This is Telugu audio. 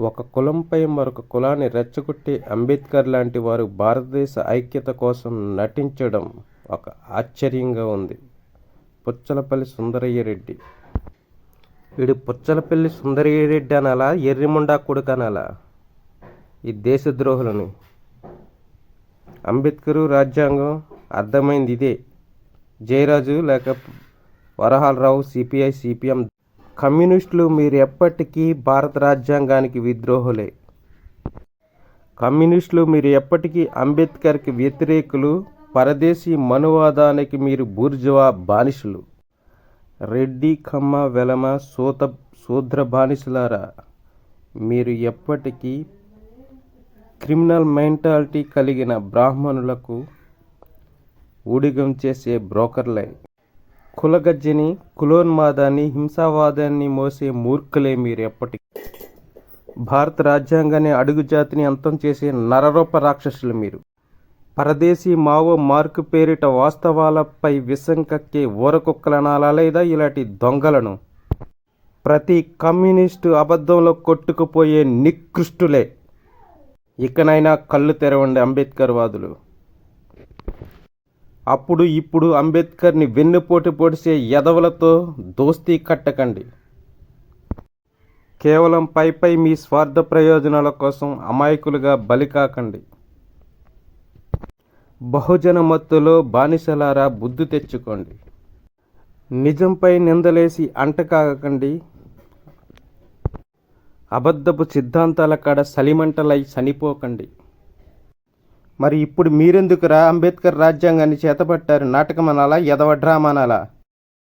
ఒక కులంపై మరొక కులాన్ని రెచ్చగొట్టే అంబేద్కర్ లాంటి వారు భారతదేశ ఐక్యత కోసం నటించడం ఒక ఆశ్చర్యంగా ఉంది. పుచ్చలపల్లి సుందరయ్య రెడ్డి. వీడు పుచ్చలపల్లి సుందరయ్య రెడ్డి అనాలా, ఎర్రిముండా కొడుకు అనాలా? ఈ దేశద్రోహులని. అంబేద్కరు రాజ్యాంగం అర్థమైంది ఇదే. జయరాజు లేక వరహాలరావు, సిపిఐ, సిపిఎం, కమ్యూనిస్టులు మీరు ఎప్పటికీ భారత రాజ్యాంగానికి విద్రోహులే. కమ్యూనిస్టులు మీరు ఎప్పటికీ అంబేద్కర్కి వ్యతిరేకులు. పరదేశీ మనువాదానికి మీరు బూర్జువా బానిసలు. రెడ్డి, కమ్మ, వెలమ, శూద్ర బానిసలారా, మీరు ఎప్పటికీ క్రిమినల్ మెంటాలిటీ కలిగిన బ్రాహ్మణులకు ఊడిగం చేసే బ్రోకర్లే. కులగజ్జని, కులోన్మాదాన్ని, హింసావాదాన్ని మోసే మూర్ఖులే మీరు ఎప్పటికీ. భారత రాజ్యాంగాన్ని, అడుగుజాతిని అంతం చేసే నరరూప రాక్షసులు మీరు. పరదేశీ మావో మార్కు పేరిట వాస్తవాలపై విషం కక్కే ఊరకుక్కలనాలా లేదా ఇలాంటి దొంగలను? ప్రతి కమ్యూనిస్టు అబద్ధంలో కొట్టుకుపోయే నికృష్టులే. ఇకనైనా కళ్ళు తెరవండి అంబేద్కర్ వాదులు. అప్పుడు ఇప్పుడు అంబేద్కర్ని వెన్నుపోటు పొడిసే ఎదవలతో దోస్తీ కట్టకండి. కేవలం పై మీ స్వార్థ ప్రయోజనాల కోసం అమాయకులుగా బలి కాకండి. బహుజన మత్తులో బానిసలారా బుద్ధి తెచ్చుకోండి. నిజంపై నిందలేసి అంటకాగకండి. అబద్ధపు సిద్ధాంతాల కాడ సలిమంటలై చనిపోకండి. మరి ఇప్పుడు మీరెందుకురా అంబేద్కర్ రాజ్యాంగాన్ని చేతపట్టారు? నాటకం అనాలా, ఎదవ డ్రామా అనాలా?